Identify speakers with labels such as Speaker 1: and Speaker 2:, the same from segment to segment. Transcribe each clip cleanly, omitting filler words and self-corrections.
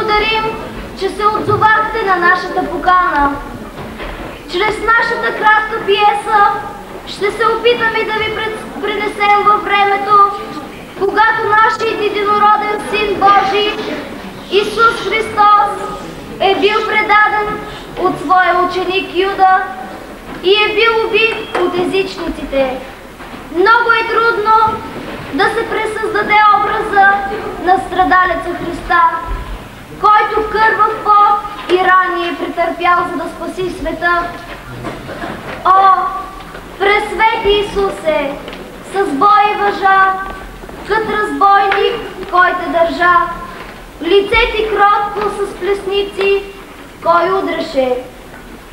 Speaker 1: благодарим, че се отзовахте на нашата покана. Чрез нашата кратка пиеса ще се опитаме да ви пренесем във времето, когато нашият единороден Син Божий, Исус Христос, е бил предаден от своя ученик Юда и е бил убит от езичниците. Много е трудно да се пресъздаде образа на страдалеца Христа, който кървав пот и рани е претърпял, за да спаси света. О, пресвети Исусе, с бой и въжа, кът разбойник, кой те държа, лице ти кротко с плесници, кой удреше,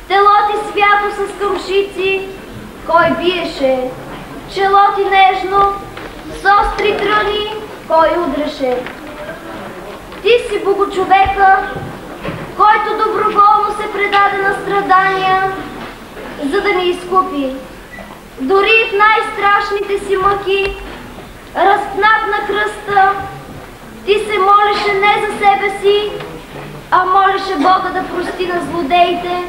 Speaker 1: тело ти свято с камшици, кой биеше, чело ти нежно, с остри тръни, кой удреше. Ти си Богочовека, който доброволно се предаде на страдания, за да ни изкупи. Дори в най-страшните си мъки, разпнат на кръста, ти се молеше не за себе си, а молеше Бога да прости на злодеите,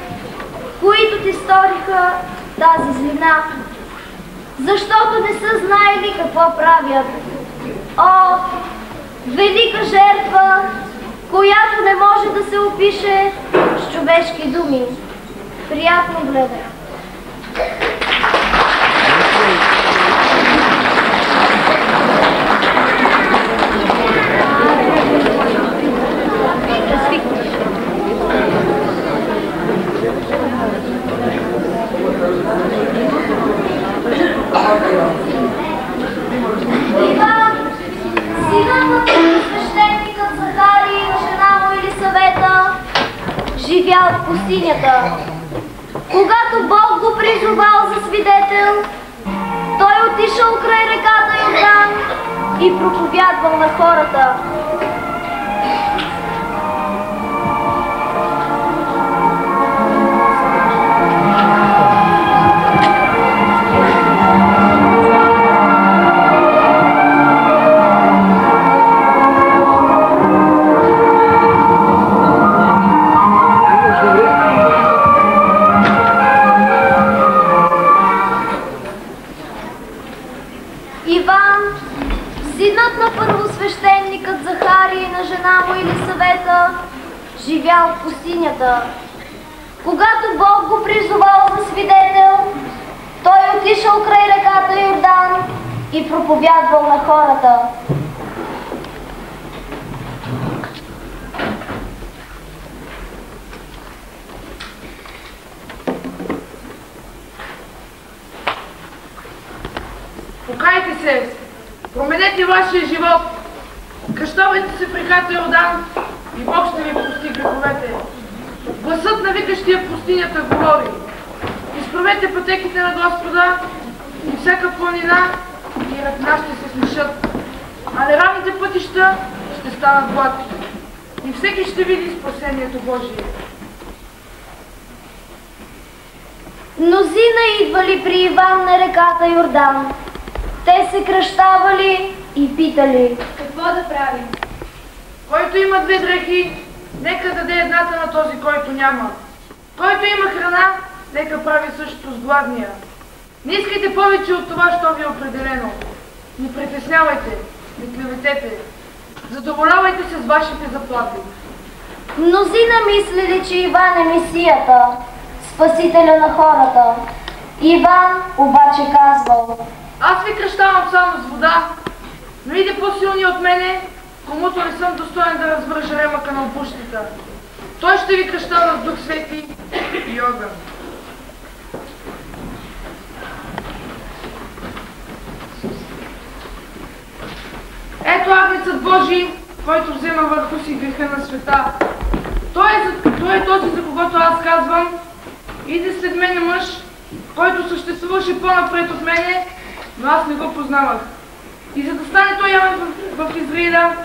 Speaker 1: които ти сториха тази злина, защото не са знаели какво правят. О, велика жертва, която не може да се опише с човешки думи. Приятно гледане! Иван, синът на свещеникът Захарий и на жена му Елисавета, живял в пустинята. Когато Бог го призовал за свидетел, той отишъл край реката Йордан и проповядвал на хората. Първосвещеникът Захарий и на жена му Елисавета живял в пустинята. Когато Бог го призовал за свидетел, той отишъл край реката Йордан и проповядвал на хората.
Speaker 2: Покайте се! Променете вашия живот! Кръщавайте се в реката Йордан и Бог ще ви прости греховете. Гласът на викащия пустинята говори. Изправете пътеките на Господа и всяка планина и равнина ще се смешат, а неравните пътища ще станат гладки. И всеки ще види спасението Божие.
Speaker 1: Мнозина идвали при Иван на реката Йордан. Те се кръщавали и питали: какво да правим?
Speaker 2: Който има две дрехи, нека даде едната на този, който няма. Който има храна, нека прави същото с гладния. Не искайте повече от това, що ви е определено. Не притеснявайте, не клеветете. Задоволявайте се с вашите заплати.
Speaker 1: Мнозина мислили, че Иван е Месията, спасителя на хората. Иван обаче казвал:
Speaker 2: аз ви кръщавам само с вода, но иде по-силни от мене, комуто не съм достоен да развържа ремъка на опушката. Той ще ви кръщава с Дух Свети и огън. Ето Агнецът Божий, който взема върху си греха на света. Той е този, за когото аз казвам: иде след мене мъж, който съществуваше по-напред от мене, но аз не го познавах. И за да стане той явен в Израиля,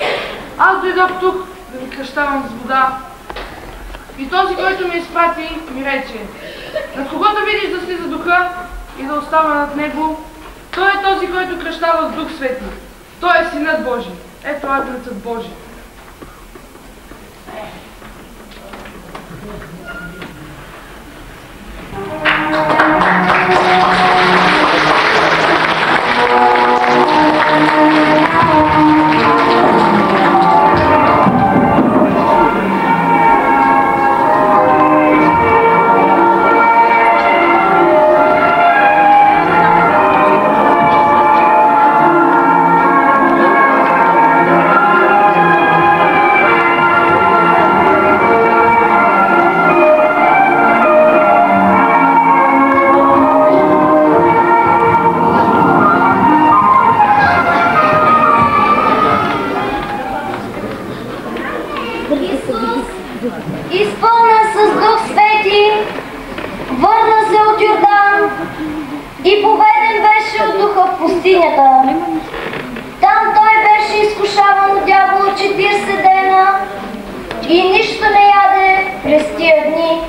Speaker 2: аз дойдох тук да ви кръщавам с вода. И този, който ме изпрати, ми рече: над когото видиш да слиза духа и да остава над него, той е този, който кръщава с Дух Свети. Той е Синът Божий. Ето Агнецът Божий.
Speaker 1: Изпълнен с Дух Свети, върна се от Йордан и поведен беше от духа в пустинята. Там той беше изкушаван от дявола 40 дена и нищо не яде през тия дни.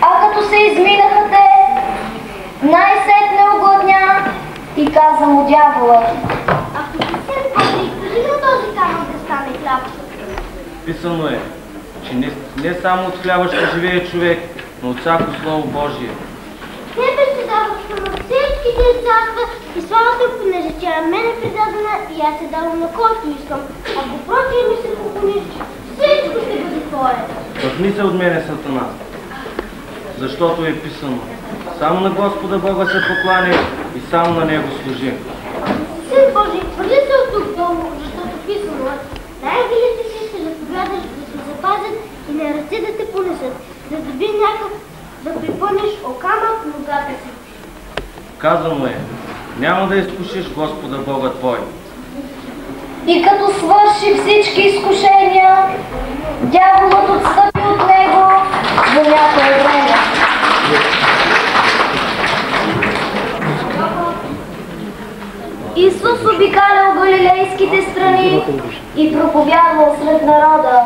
Speaker 1: А като се изминаха те, най-сетне огладня и каза му дявола:
Speaker 3: Ако ти син Божий, кажи на този камък да стане хляб.
Speaker 4: Писано е, че не само от хляба ще живее човек, но от всяко Слово Божие.
Speaker 3: Тебе се даваха на всичките царства и славата, понеже тя е мене предадена и аз се давам на който искам. Ако против ми се поклониш, всичко ще бъде твое.
Speaker 4: Махни се от мене, Сатана, защото е писано: само на Господа Бога се покланяй и само на Него служи.
Speaker 3: Син Божий, хвърли се от тук долу, защото писано е: най-ангелите си ще заповядаш да се запазят и на ръце да те понесат, да доби някак да припълниш окама в ногата си.
Speaker 4: Казано е: няма да изкушиш Господа Бога твой.
Speaker 1: И като свърши всички изкушения, дяволът отстъпи от него за някое време. Исус обикалял галилейските страни и проповядвал сред народа.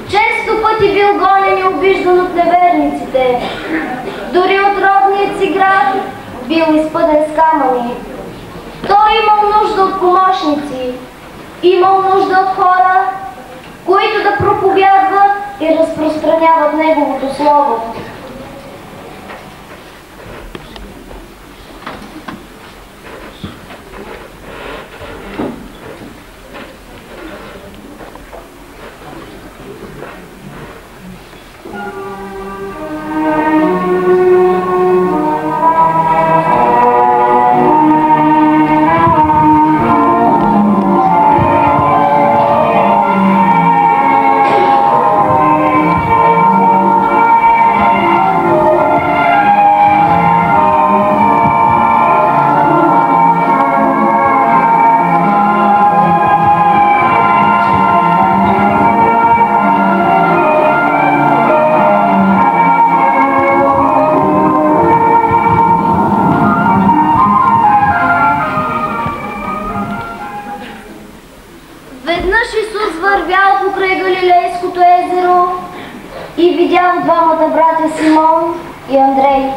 Speaker 1: Често пъти бил гонен и обиждан от неверниците. Дори от родният си град бил изпъден с камъни. Той имал нужда от помощници, имал нужда от хора, които да проповядват и разпространяват Неговото Слово. Веднъж Исус вървял покрай Галилейското езеро и видял двамата братя Симон и Андрей,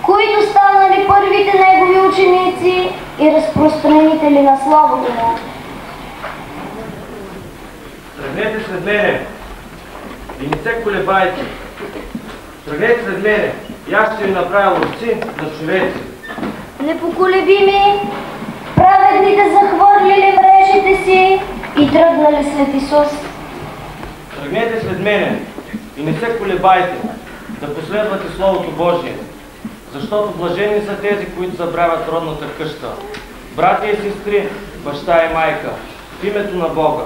Speaker 1: които станали първите Негови ученици и разпространители на Словото му.
Speaker 4: Тръгнете след мене и не се колебайте. Тръгнете след мене и аз ще ви направя ловци на човеци.
Speaker 1: Непоколебими, праведните захвърлили мрежите си и тръгнали след Исус.
Speaker 4: Тръгнете след мене и не се колебайте да последвате Словото Божие, защото блажени са тези, които забравят родната къща, братя и сестри, баща и майка, в името на Бога.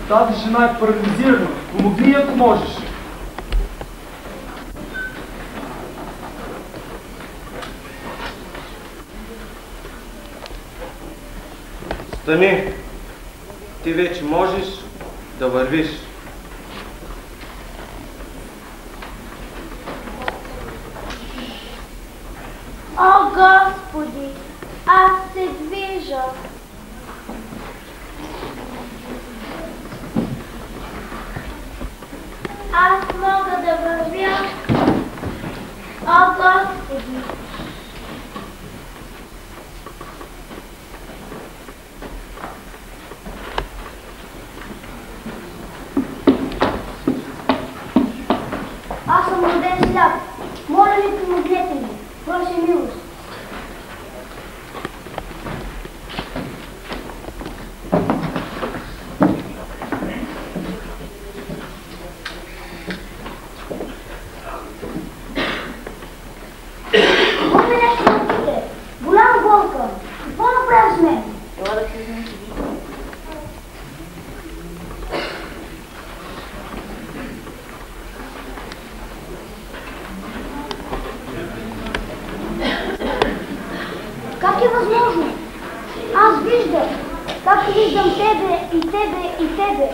Speaker 5: Тази жена е парализирана. Помогни, ако можеш.
Speaker 4: Стани! Ти вече можеш да вървиш.
Speaker 3: О, Господи, аз
Speaker 1: се движа. Аз мога да вървя. О, Господи! Аз съм роден сляп. Моля ви, помогнете ми. Прося милост. Може нещо да пите. Голяма болка. Какво направи с мен?
Speaker 2: Това да се знае.
Speaker 1: Как е възможно? Аз виждам. Както виждам тебе и тебе и тебе.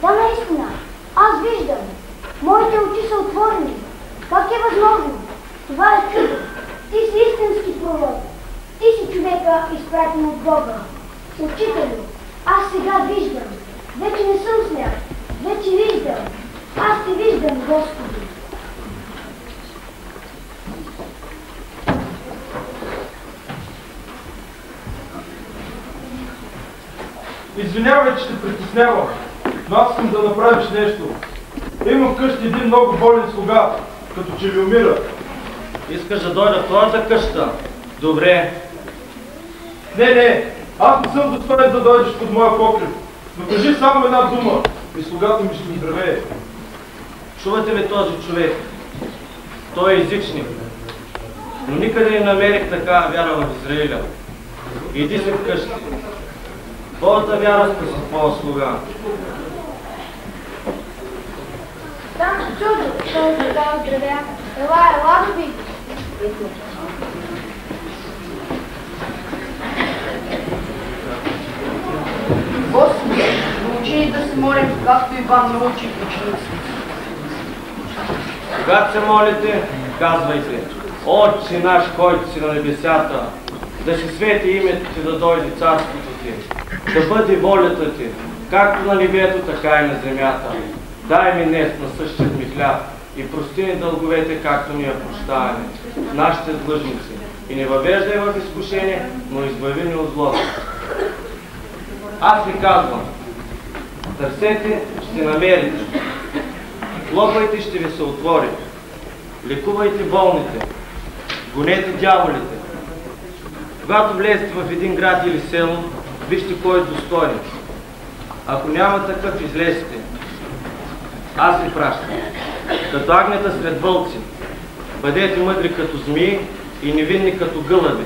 Speaker 1: Да, наистина. Аз виждам. Моите очи са отворени. Как е възможно? Това е чудо. Ти си истински пророк. Ти си човека, изпратен от Бога. Учителю, аз сега виждам. Вече не съм сляп. Вече виждам. Аз те виждам, Господи.
Speaker 5: Извинявай, че те притеснявам, но аз искам да направиш нещо. Имам вкъщи един много болен слуга, като че ли умира.
Speaker 4: Искаш да дойда в твоята къща? Добре.
Speaker 5: Не, аз не съм достоен да дойдеш под моя покрив. Но кажи само една дума и слугата ми ще оздравее.
Speaker 4: Чувате ли този човек? Той е езичник. Но никъде не намерих такава вяра в Израиля. Иди си вкъщи. Твоята вяра спаси твоя слуга.
Speaker 1: Там чудо, той сега оздравя. Ела да видиш.
Speaker 2: Господи, научи ни да се молим, както Иван научи учениците.
Speaker 4: Когато се молите, казвайте: Отче наш, който си на небесата, да се свети името ти, да дойде царството ти, да бъде волята ти, както на небето, така и на земята. Дай ми днес насъщият ми хляб и прости ни дълговете, както ние прощаваме нашите длъжници. И не въвеждай в изкушение, но избави ни от злото. Аз ви казвам: търсете, ще намерите. Хлопайте, ще ви се отвори. Лекувайте болните. Гонете дяволите. Когато влезете в един град или село, вижте кой е достоен. Ако няма такъв, излезте. Аз ви пращам. Като агнета сред вълци. Бъдете мъдри като змии и невинни като гълъби.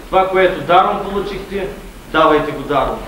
Speaker 4: Това, което даром получихте, давайте го даром.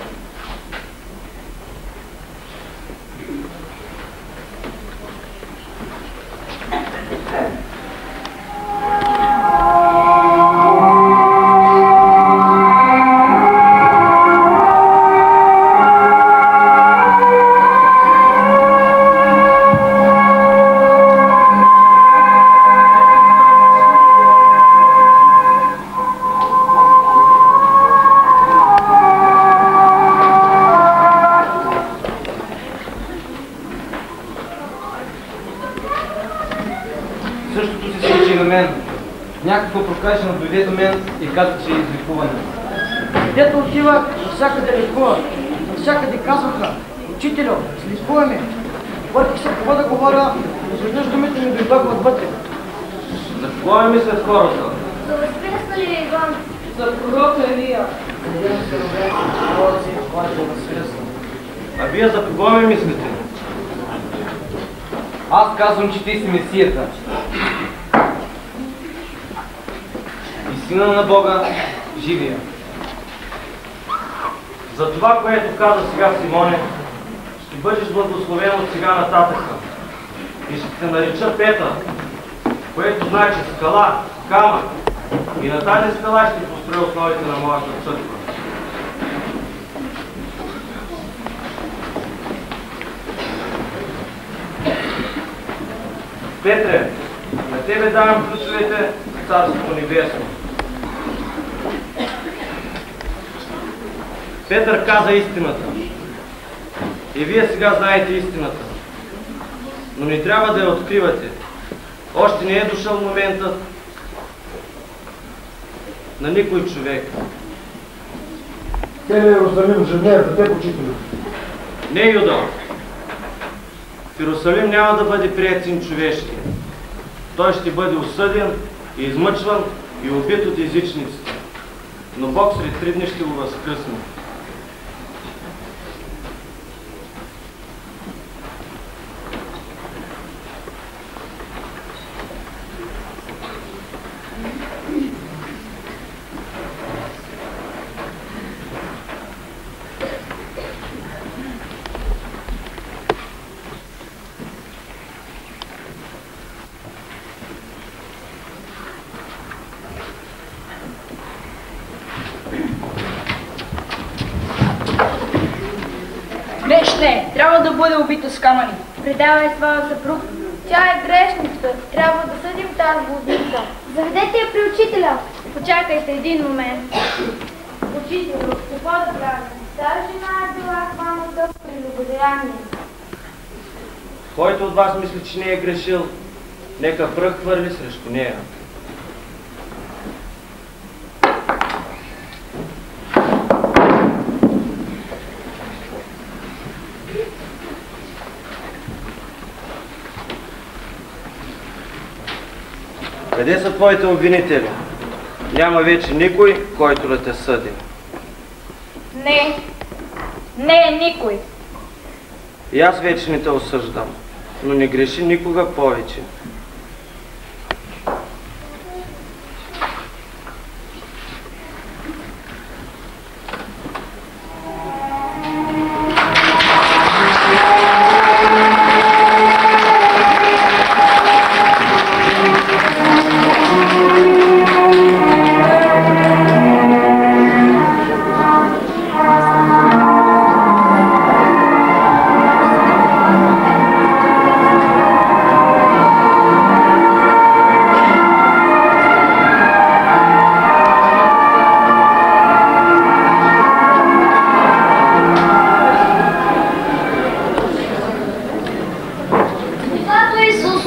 Speaker 6: Същото се случи и на мен. Някакво прокажено дойде до мен и каза, че е излекуване.
Speaker 2: Дето отива, навсякъде лекува. Навсякъде казваха: Учителю, лекуваме. Въртих се какво да говоря, изведнъж думите ми дойдоха отвътре.
Speaker 4: За кого мислят хората?
Speaker 1: За възкръснали ли Иван?
Speaker 2: За пророка Елия.
Speaker 6: Надявам се, добре, пророци, който възкръсна.
Speaker 4: А вие за кого ми мислите?
Speaker 6: Аз казвам, че ти си Месията. И Сина на Бога, живия.
Speaker 4: За това, което каза сега Симоне, ще бъдеш благословен от сега нататъка. И ще те нарича Петър, което значи скала, камък. И на тази скала ще построя основите на моята църква. Петре, на тебе давам ключовете в Царството Небесно. Петър каза истината. И вие сега знаете истината. Но не трябва да я откривате. Още не е дошъл моментът на никой човек.
Speaker 5: Целият Иерусалим жаднее за теб, учителю.
Speaker 4: Не, Юда. В Иерусалим няма да бъде приет син човешки. Той ще бъде осъден и измъчван и убит от езичниците. Но Бог сред 3 дни ще го възкръсне.
Speaker 7: Не, трябва да бъде убита с камъни.
Speaker 1: Предавай своя съпруг. Тя е грешница. Трябва да съдим тази блудница. Заведете я при учителя. Почакайте един момент. Учителю, какво да правим? Тази жена е била хваната при любодеяние.
Speaker 4: Който от вас мисли, че не е грешил, нека пръх хвърли срещу нея. Къде са твоите обвинители? Няма вече никой, който да те съди.
Speaker 7: Не, никой.
Speaker 4: И аз вече не те осъждам, но не греши никога повече.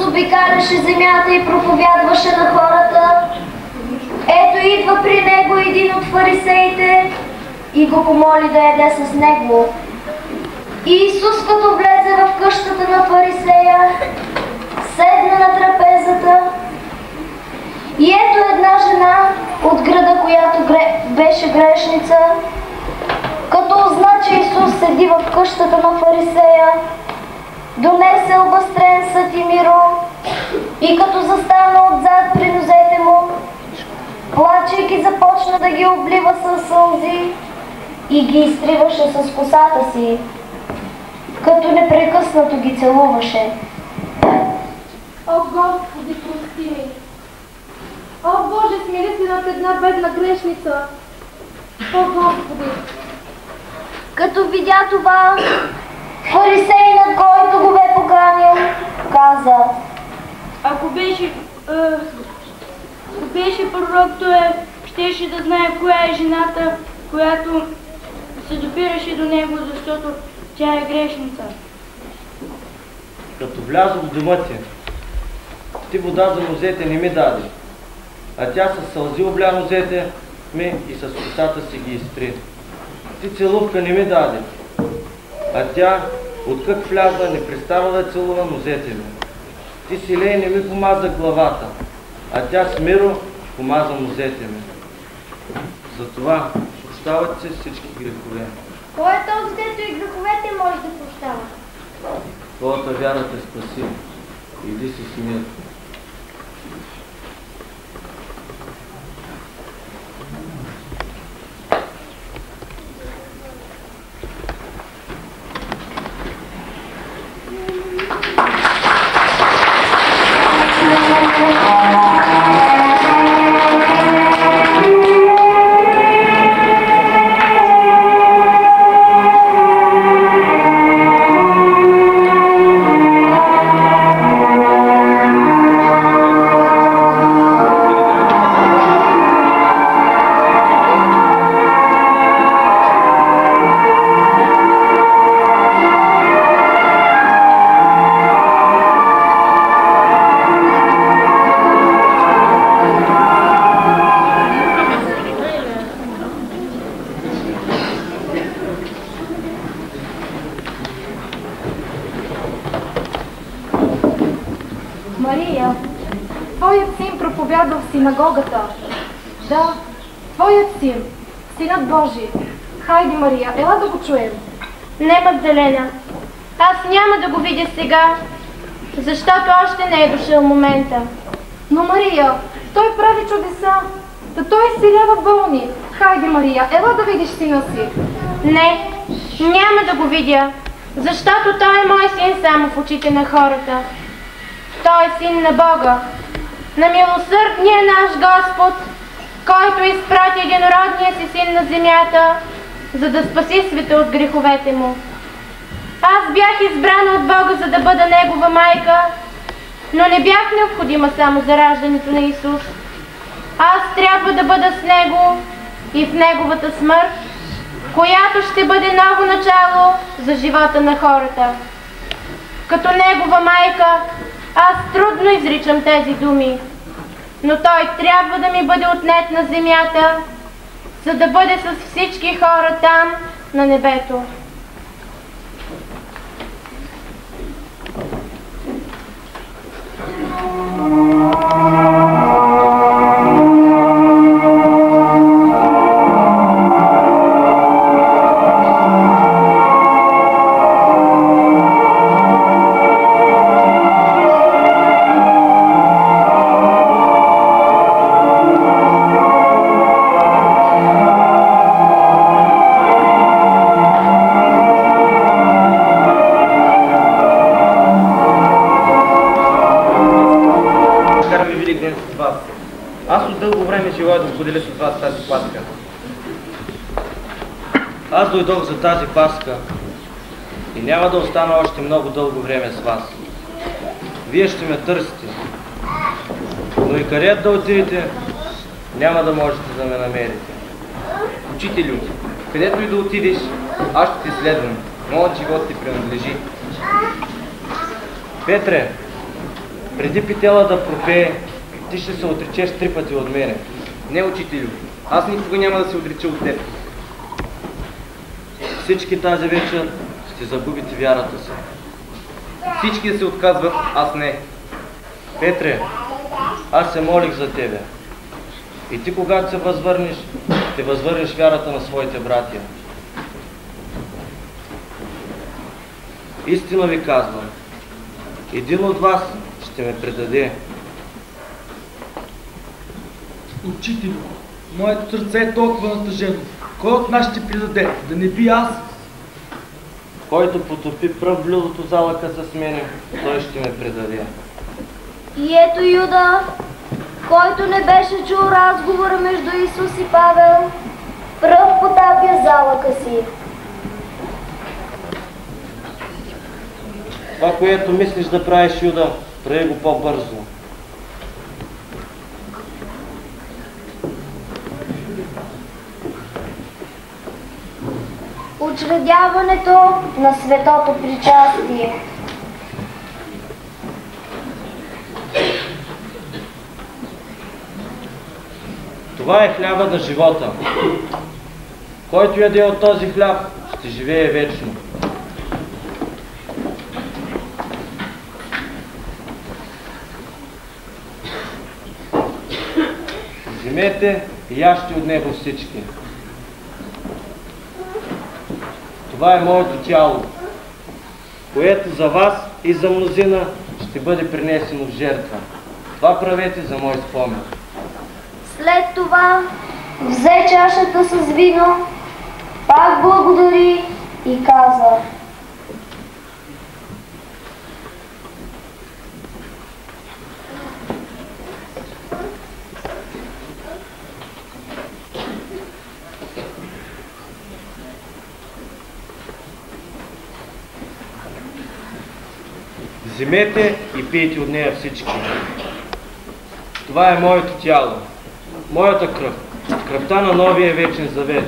Speaker 1: Обикаляше земята и проповядваше на хората. Ето идва при него един от фарисеите и го помоли да яде с него. И Исус, като влезе в къщата на фарисея, седна на трапезата. И ето една жена от града, която беше грешница, като узна, че Исус седи в къщата на фарисея, донесе обастрен съд и миро и като застана отзад при нозете му, плачейки започна да ги облива със сълзи и ги изтриваше с косата си, като непрекъснато ги целуваше.
Speaker 3: О, Господи, прости ми! О, Боже, смили се над една бедна грешница! О, Господи!
Speaker 1: Като видя това, фарисейнат, който го бе поканил, каза:
Speaker 7: Ако беше пророк, той щеше да знае коя е жената, която се допираше до него, защото тя е грешница.
Speaker 4: Като влязох в дома ти вода за нозете не ми даде, а тя със сълзи обля нозете ми и с косата си ги изтри. Ти целувка не ми даде, а тя, откак вляза, не престава да целува нозете ми. Ти си лей не ми помаза главата, а тя с миро помаза нозете ми. Затова прощават се всички грехове.
Speaker 3: Кой е този, дето и греховете може да прощава?
Speaker 4: Твоята вяра те спаси. Иди си с мир.
Speaker 8: проповядал в синагогата. Да, твоят син, Синът Божий. Хайде, Мария, ела да го чуем.
Speaker 7: Не, Магдалена. Аз няма да го видя сега, защото още не е дошъл момента.
Speaker 8: Но, Мария, той прави чудеса. Да той изцелява болни. Хайде, Мария, ела да видиш сина си.
Speaker 7: Не, няма да го видя, защото той е мой син само в очите на хората. Той е син на Бога, на милосърдния наш Господ, който изпрати единородния си син на земята, за да спаси света от греховете му. Аз бях избрана от Бога, за да бъда негова майка, но не бях необходима само за раждането на Исус. Аз трябва да бъда с Него и в Неговата смърт, която ще бъде ново начало за живота на хората. Като Негова майка, аз трудно изричам тези думи, но Той трябва да ми бъде отнет на земята, за да бъде с всички хора там, на небето.
Speaker 4: Аз дойдох за тази Пасха и няма да остана още много дълго време с вас. Вие ще ме търсите, но и където да отидете, няма да можете да ме намерите.
Speaker 6: Учителю, където и да отидеш, аз ще те следвам. Моят живот ти принадлежи.
Speaker 4: Петре, преди Питела да пропее, ти ще се отречеш 3 пъти от мене.
Speaker 6: Не, учителю, аз никога няма да се отреча от теб.
Speaker 4: Всички тази вечер ще загубите вярата си.
Speaker 6: Всички да се отказват, аз не.
Speaker 4: Петре, аз се молих за тебе. И ти, когато се възвърнеш, ще възвърнеш вярата на своите братия. Истина ви казвам, един от вас ще ме предаде.
Speaker 5: Учителю, моето сърце е толкова натъжено. Кой от нас ще предаде? Да не би аз?
Speaker 4: Който потопи пръв в блюдото залъка с мене, той ще ме предаде.
Speaker 1: И ето Юда, който не беше чул разговора между Исус и Павел, пръв потапя залъка си.
Speaker 4: Това, което мислиш да правиш, Юда, прави го по-бързо.
Speaker 1: Учредяването на светото причастие.
Speaker 4: Това е хляба на живота. Който яде от този хляб, ще живее вечно. Вземете и яжте от него всички. Това е моето тяло, което за вас и за мнозина ще бъде принесено в жертва. Това правете за мой спомен.
Speaker 1: След това взе чашата с вино, пак благодари и каза:
Speaker 4: вземете и пийте от нея всички. Това е моето тяло, моята кръв, кръвта на новия вечен завет,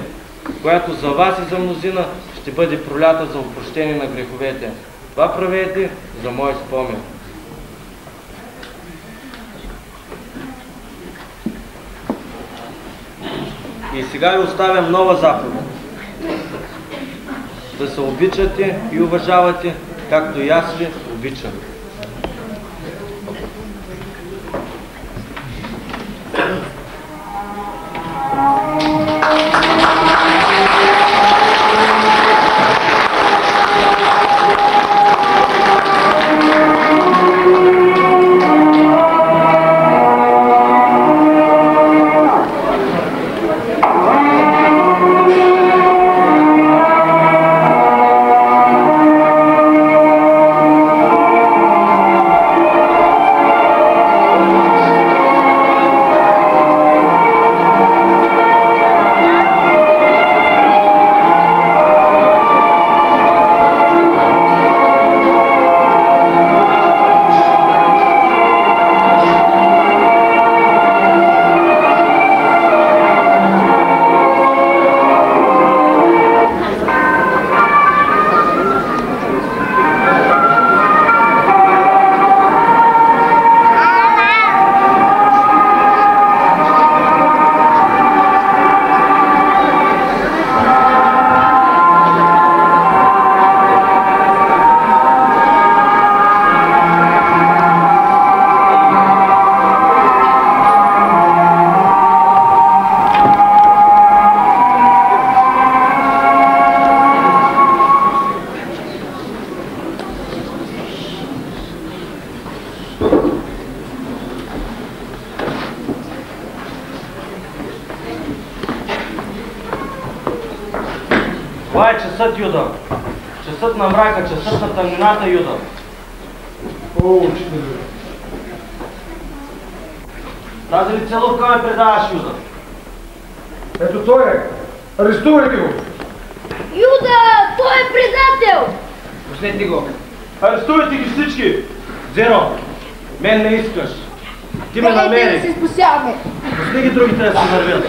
Speaker 4: която за вас и за мнозина ще бъде пролята за опрощение на греховете. Това правете за мой спомен. И сега ви оставям нова заповед. Да се обичате и уважавате, както и аз ви обичам. Това е часът, Юда. Часът на мрака, часът на тъмнината, Юда.
Speaker 5: О, учителю.
Speaker 4: Тази ли целувка ме предаваш, Юда?
Speaker 5: Ето той е. Арестувайте го.
Speaker 1: Юда, той е предател!
Speaker 6: Пуснете го.
Speaker 5: Арестувайте ги всички.
Speaker 4: Зеро, мен не искаш. Ти ме намери.
Speaker 8: се спасяваме.
Speaker 4: Пусни ги другите да се вървят.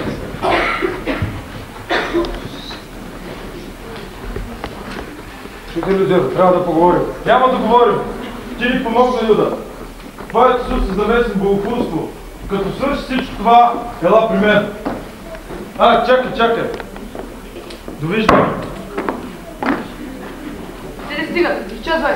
Speaker 5: Учителю Зеро, трябва да поговорим. Няма да говорим. Ти ни помогна, Юда. Твоят Исус е замесен в богохулство. Като свърши всичко това, ела при мен. Чакай. Довиждане.
Speaker 2: Те не стигат, изчезвай.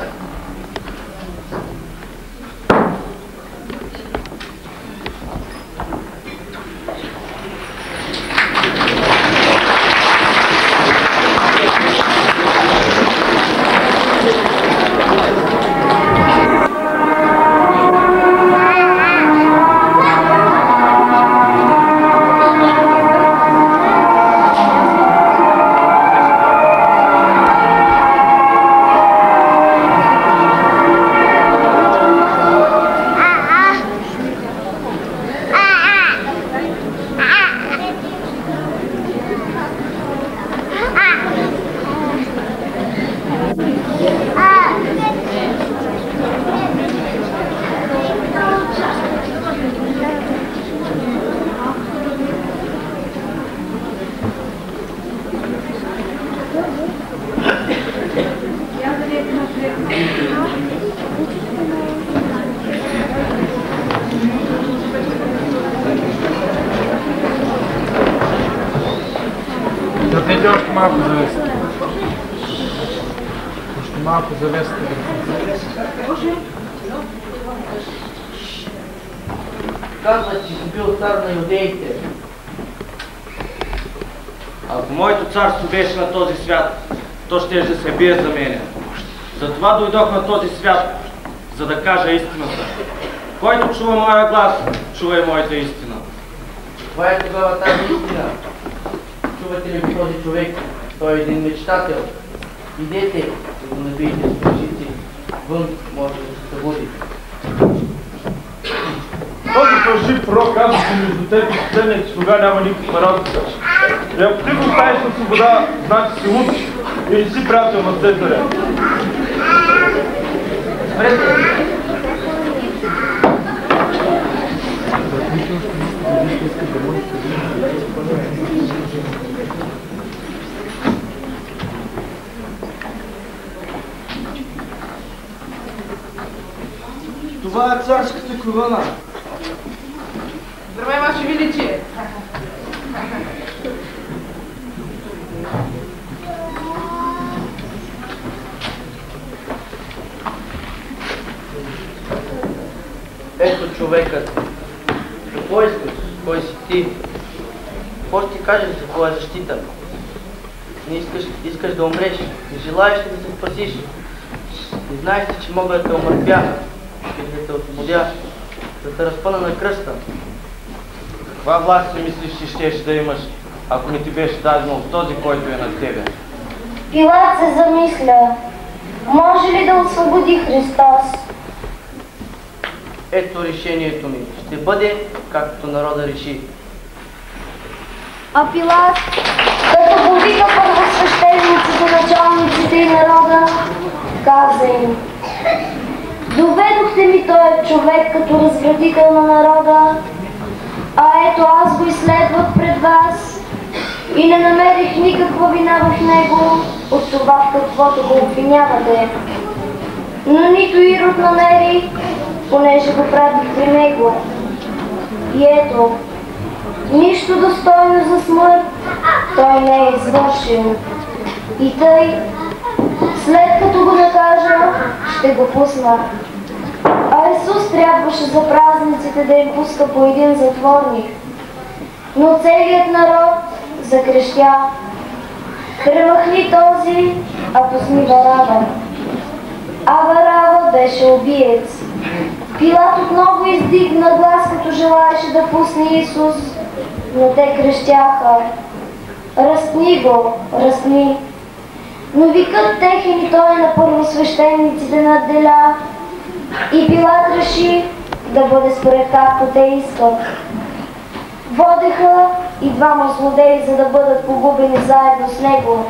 Speaker 5: Дайте още малко завесите. Още малко завесите.
Speaker 9: Казват, че си бил цар на юдеите.
Speaker 4: Ако моето царство беше на този свят, то ще се бие за мене. Затова дойдох на този свят, за да кажа истината. Който чува моя глас, чува и моята истина.
Speaker 9: Това е тогава тази истина. Чувате ли го този човек? Той е един мечтател. Идете и го набийте с пръчици. Вън може да се събуди.
Speaker 5: Този фалшив пророк казва, че между теб и последния слуга няма никаква разлика. И ако ти го оставиш на свобода, значи си луд и не си приятел на Цезаря.
Speaker 9: Спрете!
Speaker 10: Това е царската корона.
Speaker 2: Здравей, Ваше Величие!
Speaker 9: Ето човекът. Какво искаш? Кой си ти? Какво ще ти кажеш за твоя защита? Не искаш да умреш, не желаеш ли да се спасиш? Не знаеш ли, че мога да те омъртвя или да те освободя, да те разпъна на кръста?
Speaker 4: Каква власт си мислиш, че щеш да имаш, ако не ти беше дадено от този, който е над тебе?
Speaker 1: Пилат се замисля. Може ли да освободи Христос?
Speaker 9: Ето решението ми. Ще бъде както народа реши.
Speaker 1: А Пилат, като го вика първосвещениците, началниците и народа, каза им: доведохте ми този човек като развратител на народа, а ето аз го изследвах пред вас и не намерих никаква вина в него от това, в каквото го обвинявате. Но нито Ирод намери, понеже го правих при него. И ето, нищо достойно за смърт той не е извършил. И тъй, след като го накажа, ще го пусна. А Исус трябваше за празниците да им пуска по един затворник. Но целият народ закрещя: премахни този, а пусни Варава. А Варава беше убиец. Пилат отново издигна глас, като желаеше да пусне Исус, но те крещяха: разпни го, разпни. Но викът техен и той на първосвещениците надделя и Пилат реши да бъде според както те искат. Водеха и двама злодеи, за да бъдат погубени заедно с него.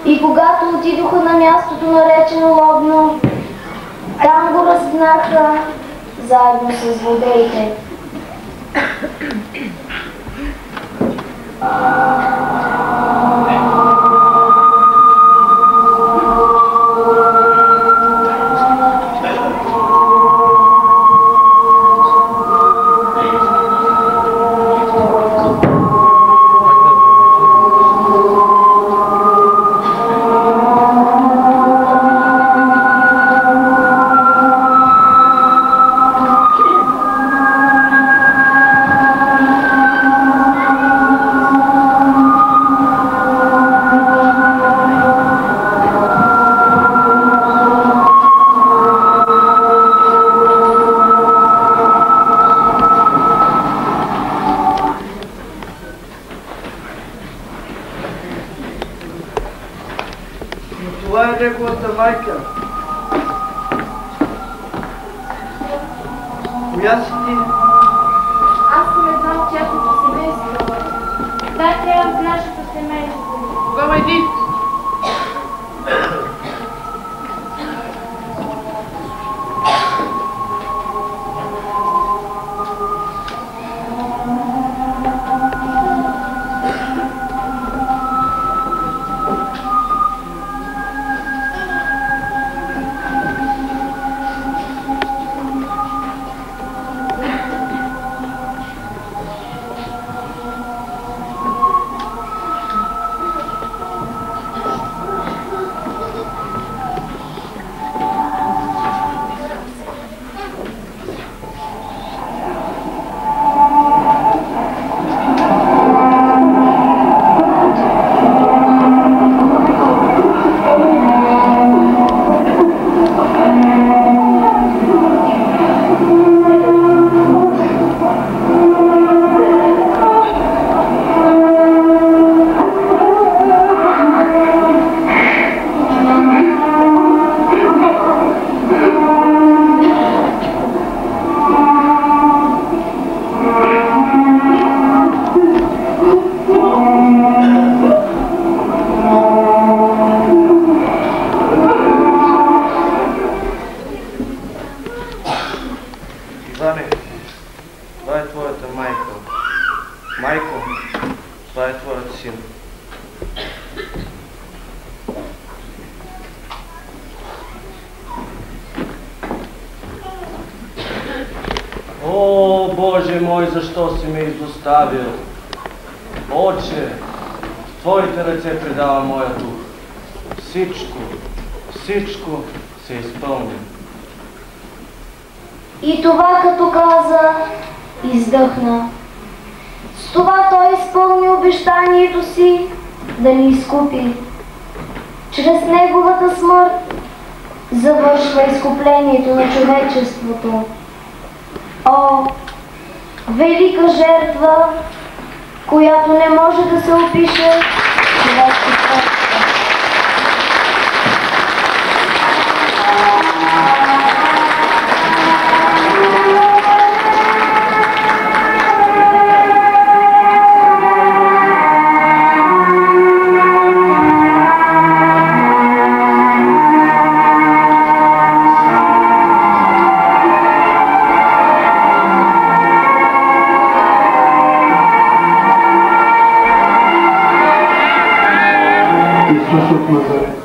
Speaker 1: И когато отидоха на мястото наречено Лобно, там го разгнаха заедно с злодеите.
Speaker 9: Това е неговата майка. Коя си ти?
Speaker 7: Аз съм една от тяхното семейство. Дай трябва в нашето семейство.
Speaker 2: Тогава иди.
Speaker 9: Иване, това е твоята майка. Майко, това е твоят син.
Speaker 4: О, Боже мой, защо си ме изоставил? Отче, в Твоите ръце предава моя дух. Всичко се изпълни.
Speaker 1: И това като каза, издъхна. С това той изпълни обещанието си да ни изкупи. Чрез неговата смърт завършва изкуплението на човечеството. О, велика жертва, която не може да се опише човешкото.
Speaker 5: Исус от Назарет.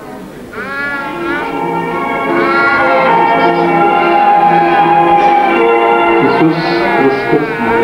Speaker 5: Исус възкръсна.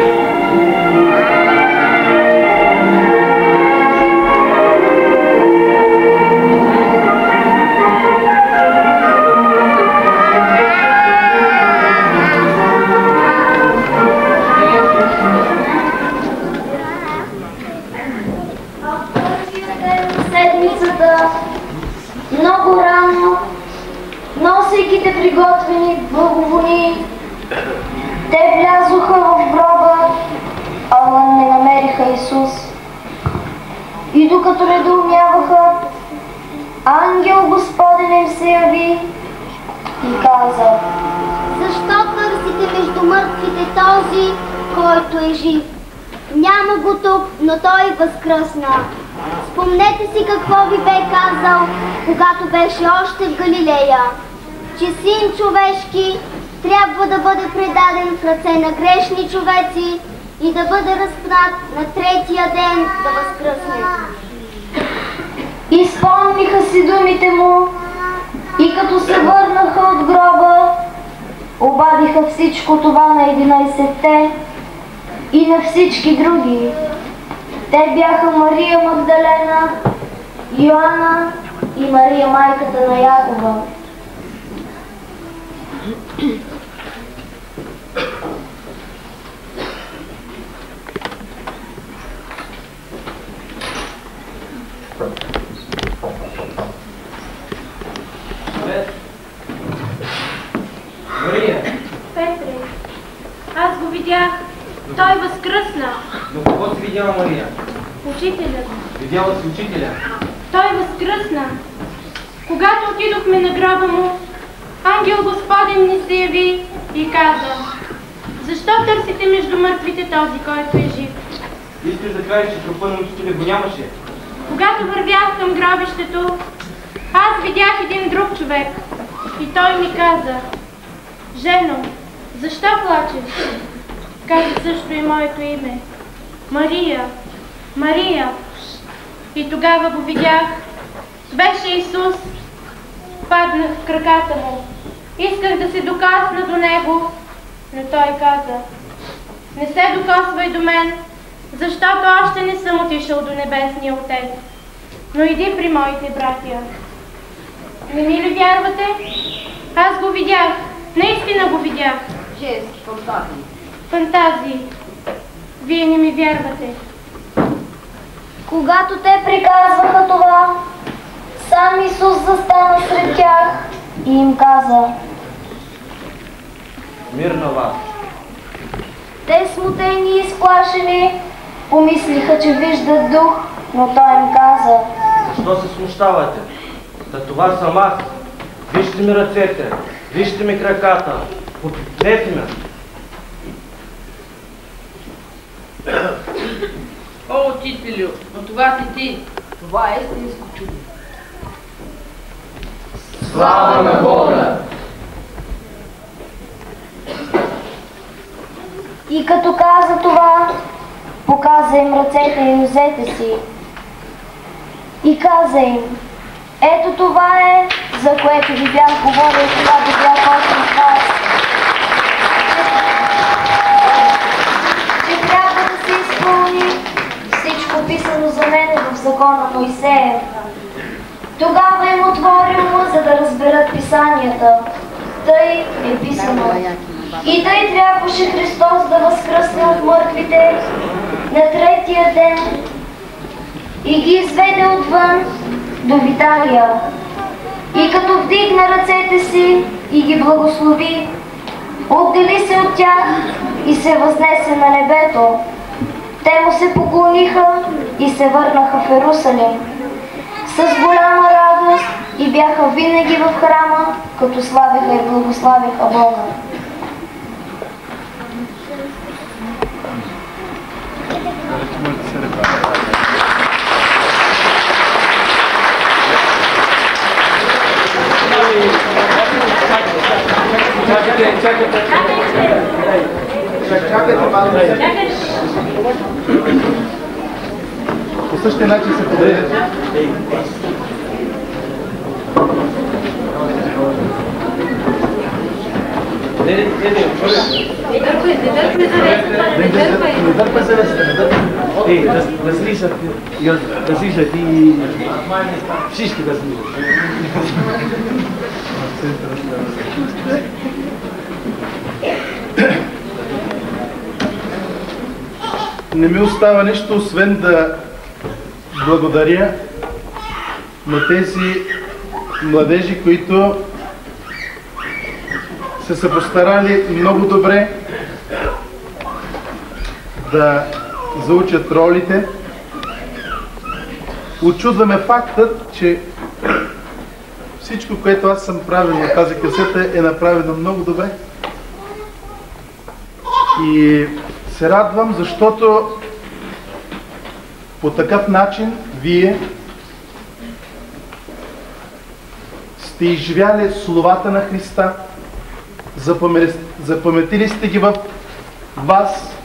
Speaker 1: Много рано, носейки те приготвени благовони, те влязоха в гроба, ала не намериха Исус. И докато недоумяваха,
Speaker 3: каза: защо търсите между мъртвите този, който е жив? Няма го тук, но той възкръсна. Спомнете си какво ви бе казал, когато беше още в Галилея, че Син човешки трябва да бъде предаден в ръце на грешни човеци и да бъде разпнат на третия ден да възкръсне. Изпълниха си думите му и като се върнаха от гроба, обадиха всичко това на 11-те и на всички други. Те бяха Мария Магдалена, Йоанна и Мария майката на Якова.
Speaker 4: Мария!
Speaker 7: Петре, аз го видях. Той възкръсна.
Speaker 4: Но какво си видяла, Мария?
Speaker 7: Учителят.
Speaker 4: Видяла си учителя?
Speaker 7: Той възкръсна. Когато отидохме на гроба му, ангел Господен ни се яви и каза: защо търсите между мъртвите този, който е жив?
Speaker 4: Искаш да кажеш, че трупа на учителя го нямаше?
Speaker 7: Когато вървях към гробището, аз видях един друг човек и той ми каза: жено, защо плачеш? Каза също и моето име: Мария, Мария. И тогава го видях. Беше Исус. Паднах в краката му. Исках да се докосна до него, но той каза: не се докосвай до мен, защото още не съм отишъл до Небесния Отец. Но иди при моите братя. Не ми ли вярвате? Аз го видях. Наистина го видях.
Speaker 8: Женски фантазии.
Speaker 7: Фантазии. Вие не ми вярвате.
Speaker 3: Когато те приказваха това, сам Исус застана сред тях и им каза:
Speaker 4: Мир на вас!
Speaker 3: Те смутени и изплашени помислиха, че виждат дух, но той им каза:
Speaker 4: Защо се смущавате? Та това съм аз. Вижте ми ръцете, вижте ми краката, попитнете ме.
Speaker 2: О, учителю, но това си ти.
Speaker 8: Това е истинско чудо.
Speaker 6: Слава на Бога!
Speaker 3: И като каза това, показа им ръцете и нозете си. И каза им: ето това е, за което ви бях говорил, когато бях още с вас. Че трябва да се изпълни всичко писано за мен в закона Моисеев. Тогава им отворил му, за да разберат писанията. Тъй е писано: и тъй трябваше Христос да възкръсне от мъртвите на третия ден и ги изведе отвън до Виталия. И като вдигна ръцете си и ги благослови, отдели се от тях и се възнесе на небето. Те му се поклониха и се върнаха в Йерусалим с голяма радост и бяха винаги в храма, като славиха и благославиха Бога.
Speaker 5: Чакайте малко. По същия начин се подредете. Не дърпай завесата. Да слизат и всички да слизат. Не ми остава нищо, освен да благодаря на тези младежи, които са се постарали много добре да заучат ролите. Учудваме фактът, че
Speaker 10: Всичко, което аз съм правил на тази касета, е направено много добре. И се радвам, защото по такъв начин вие сте изживяли словата на Христа, запаметили сте ги в вас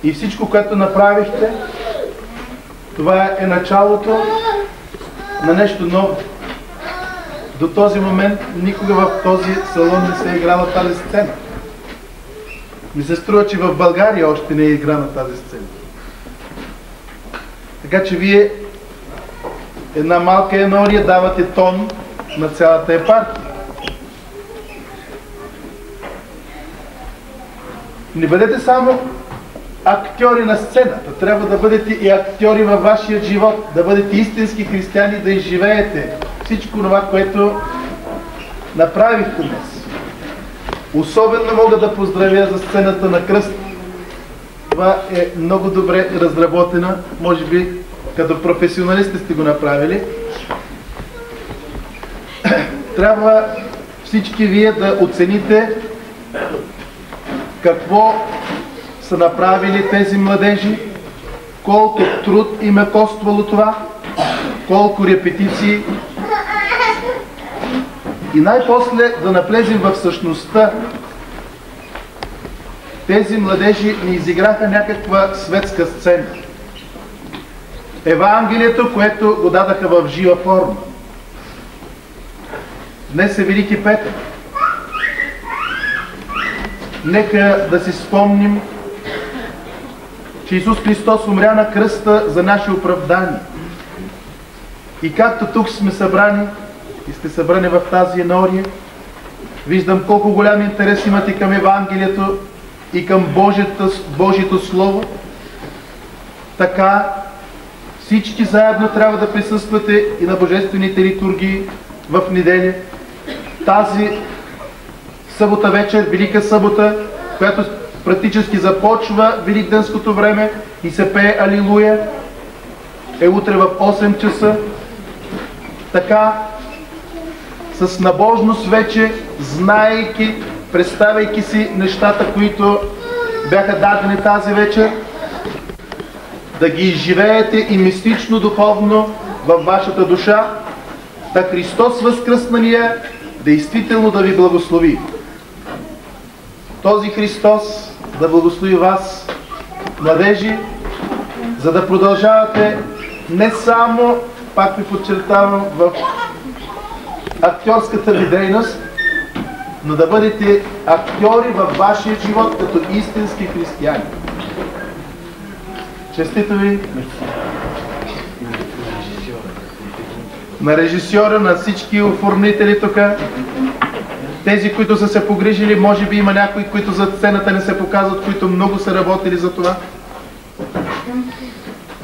Speaker 10: и всичко, което направихте, това е началото на нещо ново. До този момент никога в този салон не се е играла тази сцена. Ми се струва, че в България още не е играна тази сцена. Така че вие една малка енория давате тон на цялата епархия. Не бъдете само актьори на сцената, трябва да бъдете и актьори във вашия живот, да бъдете истински християни, да изживеете всичко това, което направихте днес. Особено мога да поздравя за сцената на кръст. Това е много добре разработена, може би като професионалисти сте го направили. Трябва всички вие да оцените какво са направили тези младежи, колко труд им е коствало това, колко репетиции и най-после да навлезем в същността. Тези младежи не изиграха някаква светска сцена. Евангелието, което го дадаха в жива форма. Днес е Велики Петък. Нека да си спомним, че Исус Христос умря на кръста за наше оправдание. И както тук сме събрани и сте събрани в тази енория, виждам колко голям интерес имате към Евангелието и към Божието Слово. Така всички заедно трябва да присъствате и на божествените литургии в неделя. Тази събота вечер, Велика събота, която практически започва великденското време и се пее Алилуя, е утре в 8 часа. Така, с набожност вече, знаейки, представяйки си нещата, които бяха дадени тази вечер, да ги изживеете и мистично, духовно във вашата душа, да Христос възкръсналия действително да ви благослови. Този Христос да благослови вас, младежи, за да продължавате не само, пак ви подчертавам, в актьорската ви дейност, но да бъдете актьори във вашия живот като истински християни. Честито ви! На режисьора, на всички оформители тук, тези, които са се погрижили, може би има някои, които зад сцената не се показват, които много са работили за това.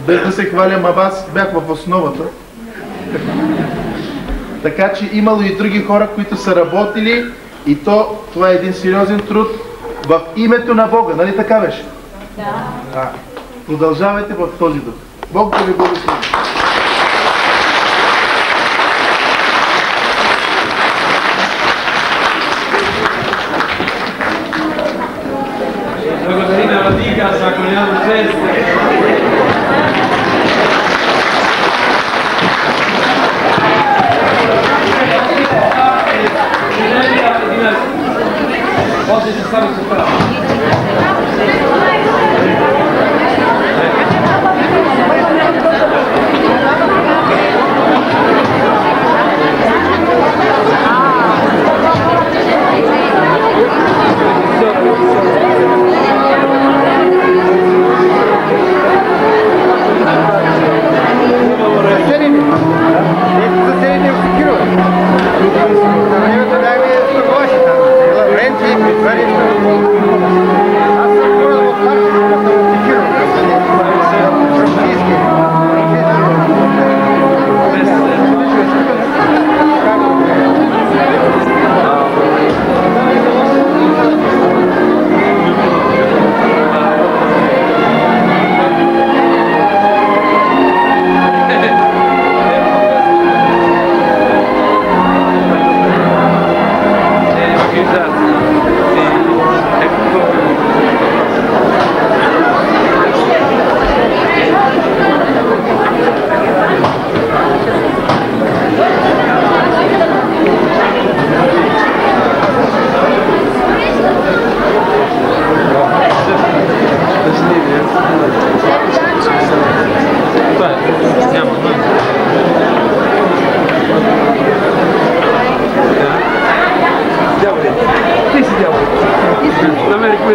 Speaker 10: Без да се хвалям, а аз бях в основата. Така че имало и други хора, които са работили и това е един сериозен труд в името на Бога. Нали така беше? Да. Продължавайте в този дух. Бог да ви благослови.
Speaker 5: Благодарим на Владика за голямо чест. Може да сами се прави.
Speaker 11: Времето дай ми да се лоши там. Времето и притвариш.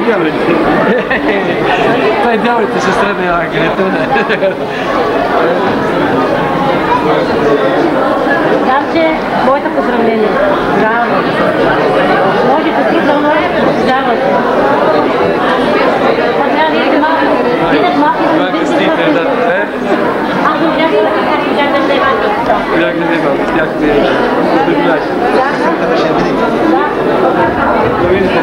Speaker 11: дяволите. Това е дяволите, сестра на ангелите.
Speaker 12: Дамче, моите поздравления. Браво! Може да си за мое заслужавате. Трябва да видят малко и да видите да те. Аз не бях да се имате.
Speaker 11: Бях да вземам, бях да видиш. Да видите,